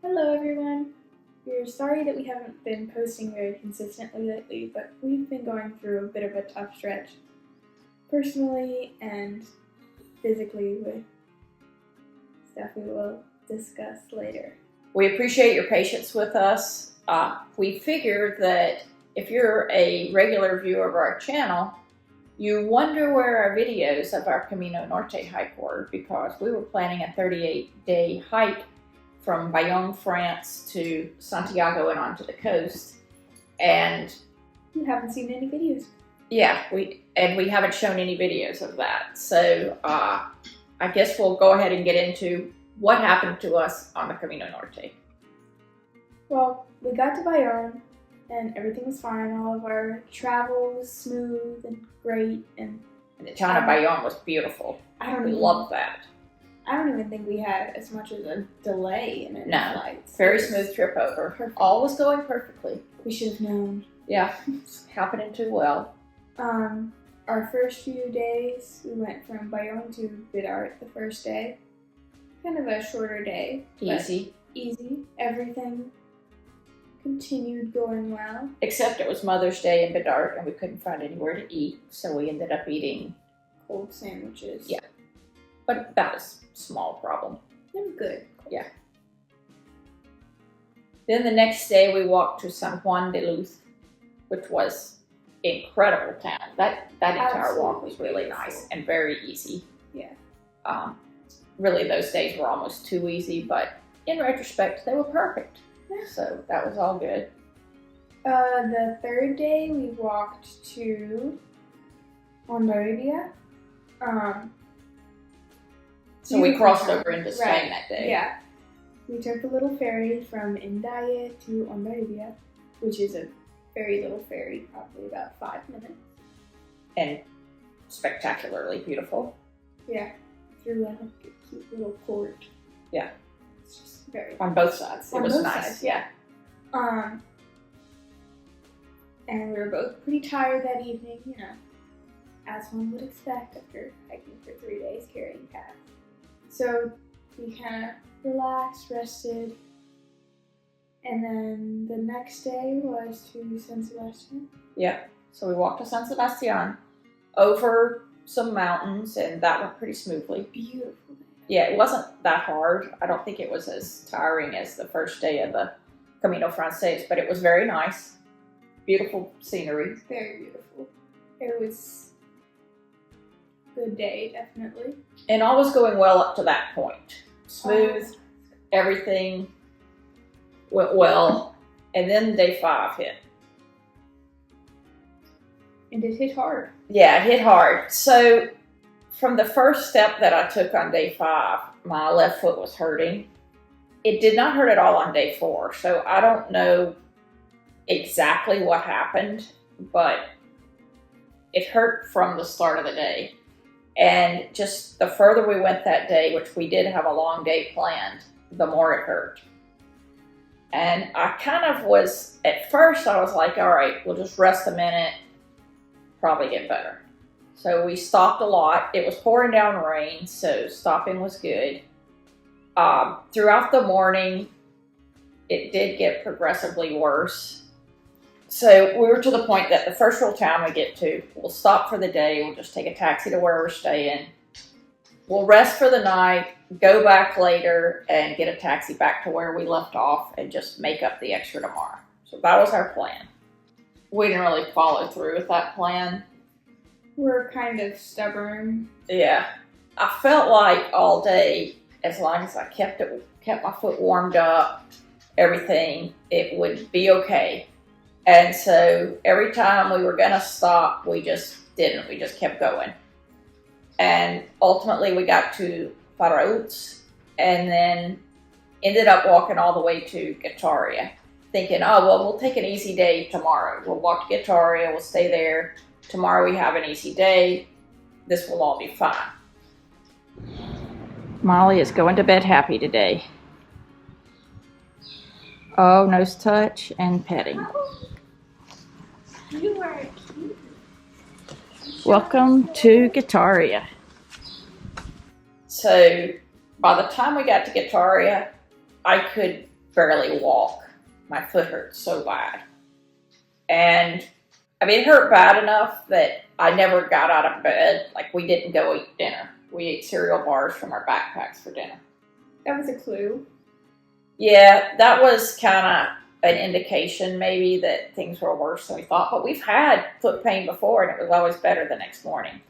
Hello everyone! We're sorry that we haven't been posting very consistently lately, but we've been going through a bit of a tough stretch, personally and physically, with stuff we will discuss later. We appreciate your patience with us. We figured that if you're a regular viewer of our channel, you wonder where our videos of our Camino Norte hike were, because we were planning a 38-day hike from Bayonne, France to Santiago and onto the coast. And you haven't seen any videos. Yeah, we haven't shown any videos of that. So I guess we'll go ahead and get into what happened to us on the Camino Norte. Well, we got to Bayonne and everything was fine. All of our travel was smooth and great. And the town of Bayonne was beautiful. We loved that. I don't even think we had as much as a delay in any flights. Very smooth trip over. Perfect. All was going perfectly. We should have known. Yeah, it's happening too well. Our first few days, we went from Bayonne to Bidart the first day. Kind of a shorter day. Easy. Everything continued going well. Except it was Mother's Day in Bidart and we couldn't find anywhere to eat, so we ended up eating cold sandwiches. Yeah. But that was a small problem. They were good. Yeah. Then the next day we walked to San Juan de Luz, which was incredible town. That entire walk was really nice and very easy. Yeah. Really those days were almost too easy, but in retrospect they were perfect. Yeah. So that was all good. The third day we walked to Hondarribia. So we crossed over into Spain that day. Yeah. We took a little ferry from Hendaye to Hondarribia, which is a very little ferry, probably about 5 minutes. And spectacularly beautiful. Yeah. Through a cute little port. Yeah. It's just very on both sides. It was nice. Sides, yeah. And we were both pretty tired that evening, as one would expect after hiking for 3 days carrying packs. So we kind of relaxed, rested, and then the next day was to San Sebastian. Yeah, so we walked to San Sebastian over some mountains, and that went pretty smoothly. Beautiful. Yeah, it wasn't that hard. I don't think it was as tiring as the first day of the Camino Frances, but it was very nice. Beautiful scenery. Very beautiful. It was a good day, definitely. And all was going well up to that point. Smooth, everything went well, and then day 5 hit. And it hit hard. Yeah, it hit hard. So from the first step that I took on day 5, my left foot was hurting. It did not hurt at all on day 4, so I don't know exactly what happened, but it hurt from the start of the day. And just the further we went that day, which we did have a long day planned, the more it hurt. And I kind of was, at first I was like, all right, we'll just rest a minute, probably get better. So we stopped a lot. It was pouring down rain, so stopping was good. Throughout the morning, it did get progressively worse. So we were to the point that the first real town we get to, we'll stop for the day, we'll just take a taxi to where we're staying. We'll rest for the night, go back later, and get a taxi back to where we left off and just make up the extra tomorrow. So that was our plan. We didn't really follow through with that plan. We're kind of stubborn. Yeah. I felt like all day, as long as I kept my foot warmed up, everything, it would be okay. And so every time we were going to stop, we just didn't. We just kept going. And ultimately we got to Farautz and then ended up walking all the way to Guetaria, thinking, oh, well, we'll take an easy day tomorrow. We'll walk to Guetaria, we'll stay there. Tomorrow we have an easy day. This will all be fine. Molly is going to bed happy today. Oh, nose touch and petting. You are cute. Welcome to Guetaria. So by the time we got to Guetaria, I could barely walk. My foot hurt so bad. And I mean, it hurt bad enough that I never got out of bed. Like, we didn't go eat dinner. We ate cereal bars from our backpacks for dinner. That was a clue. Yeah, that was kind of an indication maybe that things were worse than we thought. But we've had foot pain before, and it was always better the next morning.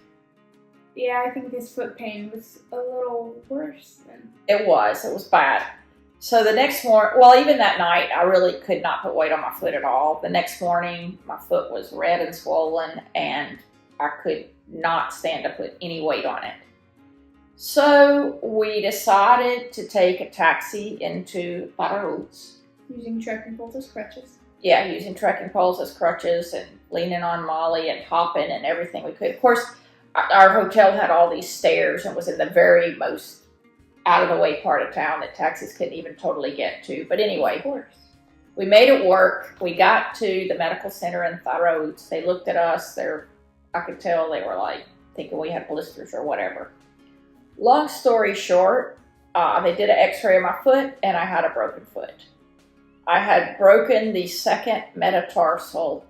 Yeah, I think this foot pain was a little worse than... It was bad. So the next morning, well, even that night, I really could not put weight on my foot at all. The next morning, my foot was red and swollen, and I could not stand to put any weight on it. So we decided to take a taxi into Barrows. Using trekking poles as crutches. Yeah, using trekking poles as crutches and leaning on Molly and hopping and everything we could. Of course, our hotel had all these stairs and was in the very most out-of-the-way part of town that taxis couldn't even totally get to. But anyway, of course, we made it work. We got to the medical center in Barrows. They looked at us. I could tell they were like thinking we had blisters or whatever. Long story short, they did an x-ray of my foot, and I had a broken foot. I had broken the second metatarsal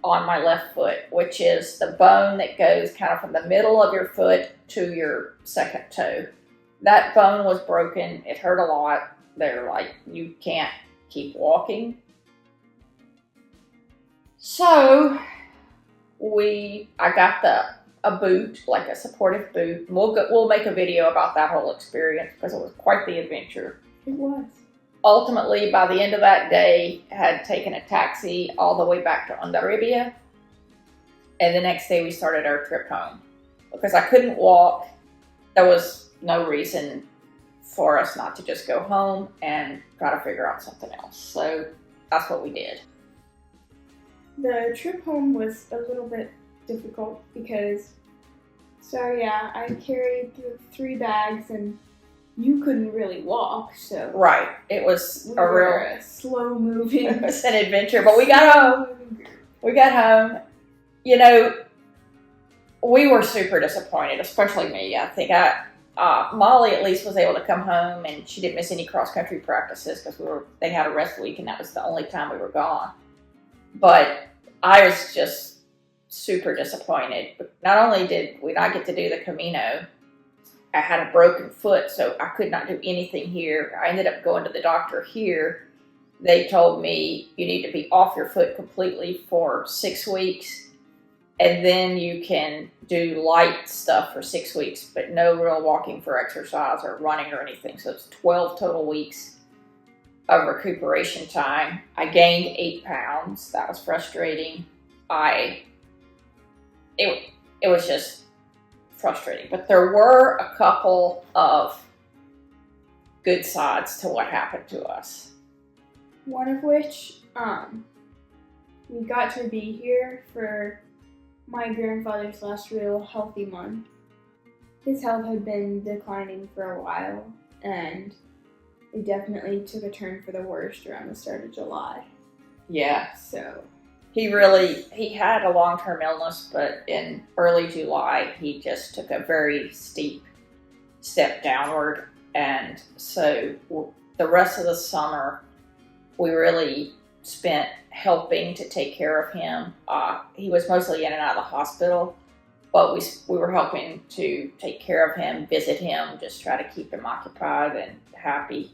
on my left foot, which is the bone that goes kind of from the middle of your foot to your second toe. That bone was broken. It hurt a lot. They're like, you can't keep walking. So I got a boot, like a supportive boot. We'll make a video about that whole experience because it was quite the adventure. It was. Ultimately, by the end of that day, had taken a taxi all the way back to Hondarribia. And the next day we started our trip home. Because I couldn't walk, there was no reason for us not to just go home and try to figure out something else. So that's what we did. The trip home was a little bit difficult because, I carried the 3 bags and you couldn't really walk, so... Right. It was a real... slow-moving... It was an adventure, but we got home. We got home. You know, we were super disappointed, especially me. I think Molly at least was able to come home, and she didn't miss any cross-country practices because they had a rest week, and that was the only time we were gone. But I was just super disappointed. But not only did we not get to do the Camino, I had a broken foot, so I could not do anything here. I ended up going to the doctor here. They told me you need to be off your foot completely for 6 weeks, and then you can do light stuff for 6 weeks, but no real walking for exercise or running or anything. So it's 12 total weeks of recuperation time. I gained 8 pounds. That was frustrating. It was just frustrating, but there were a couple of good sides to what happened to us. One of which, we got to be here for my grandfather's last real healthy month. His health had been declining for a while, and it definitely took a turn for the worst around the start of July. Yeah. So... He had a long-term illness, but in early July, he just took a very steep step downward. And so the rest of the summer, we really spent helping to take care of him. He was mostly in and out of the hospital, but we were helping to take care of him, visit him, just try to keep him occupied and happy.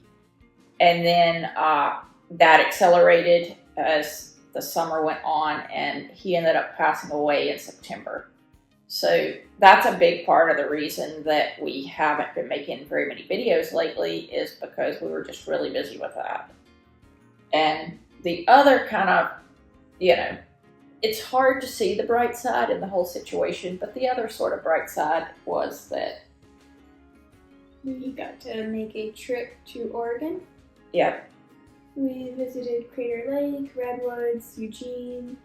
And then that accelerated as the summer went on, and he ended up passing away in September. So that's a big part of the reason that we haven't been making very many videos lately, is because we were just really busy with that. And the other kind of, it's hard to see the bright side in the whole situation, but the other sort of bright side was that we got to make a trip to Oregon. Yep. We visited Crater Lake, Redwoods, Eugene,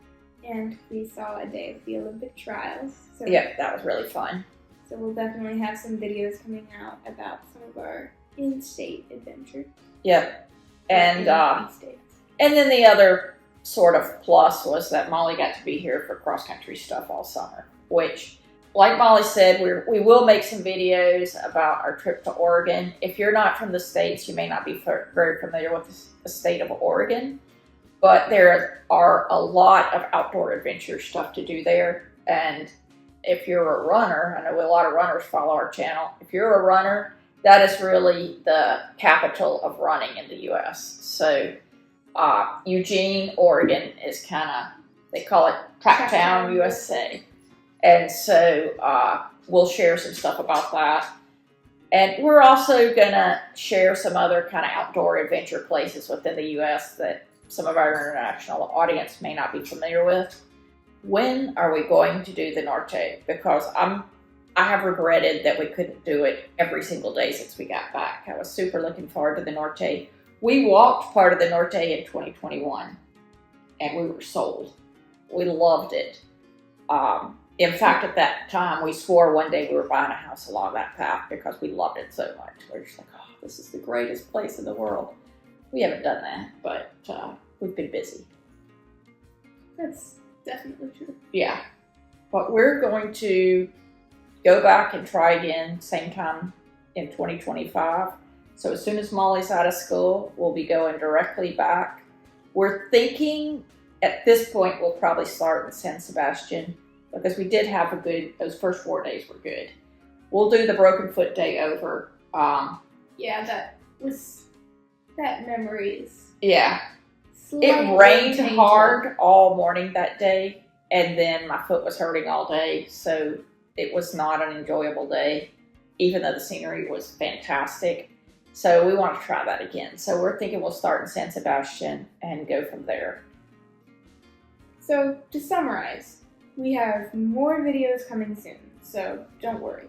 and we saw a day of the Olympic trials. So, yep, that was really fun. So we'll definitely have some videos coming out about some of our in-state adventures. Yep. And then the other sort of plus was that Molly got to be here for cross-country stuff all summer, which like Molly said, we will make some videos about our trip to Oregon. If you're not from the States, you may not be very familiar with the state of Oregon, but there are a lot of outdoor adventure stuff to do there. And if you're a runner, I know a lot of runners follow our channel. If you're a runner, that is really the capital of running in the U.S. So Eugene, Oregon is kind of, they call it Tracktown, USA. And so we'll share some stuff about that. And we're also going to share some other kind of outdoor adventure places within the U.S. that some of our international audience may not be familiar with. When are we going to do the Norte? Because I have regretted that we couldn't do it every single day since we got back. I was super looking forward to the Norte. We walked part of the Norte in 2021, and we were sold. We loved it. In fact, at that time, we swore one day we were buying a house along that path because we loved it so much. We were just like, oh, this is the greatest place in the world. We haven't done that, but we've been busy. That's definitely true. Yeah. But we're going to go back and try again same time in 2025. So as soon as Molly's out of school, we'll be going directly back. We're thinking at this point we'll probably start in San Sebastian, because we did have those first 4 days were good. We'll do the Broken Foot Day over. Yeah, that memory is. Yeah. It rained hard all morning that day, and then my foot was hurting all day, so it was not an enjoyable day, even though the scenery was fantastic. So we want to try that again. So we're thinking we'll start in San Sebastian and go from there. So to summarize, we have more videos coming soon, so don't worry.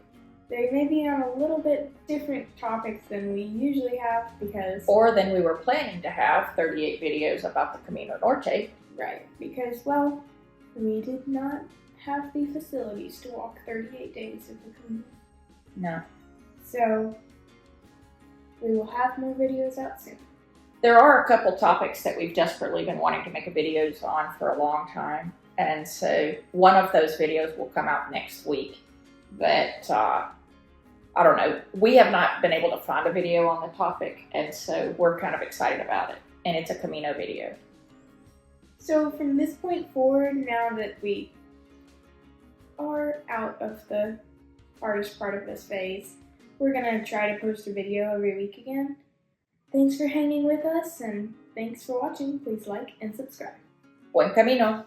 They may be on a little bit different topics than we usually have because... Or than we were planning to have 38 videos about the Camino Norte. Right, because, well, we did not have the facilities to walk 38 days of the Camino. No. So, we will have more videos out soon. There are a couple topics that we've desperately been wanting to make videos on for a long time. And so one of those videos will come out next week. But I don't know. We have not been able to find a video on the topic. And so we're kind of excited about it. And it's a Camino video. So from this point forward, now that we are out of the hardest part of this phase, we're going to try to post a video every week again. Thanks for hanging with us, and thanks for watching. Please like and subscribe. Buen camino.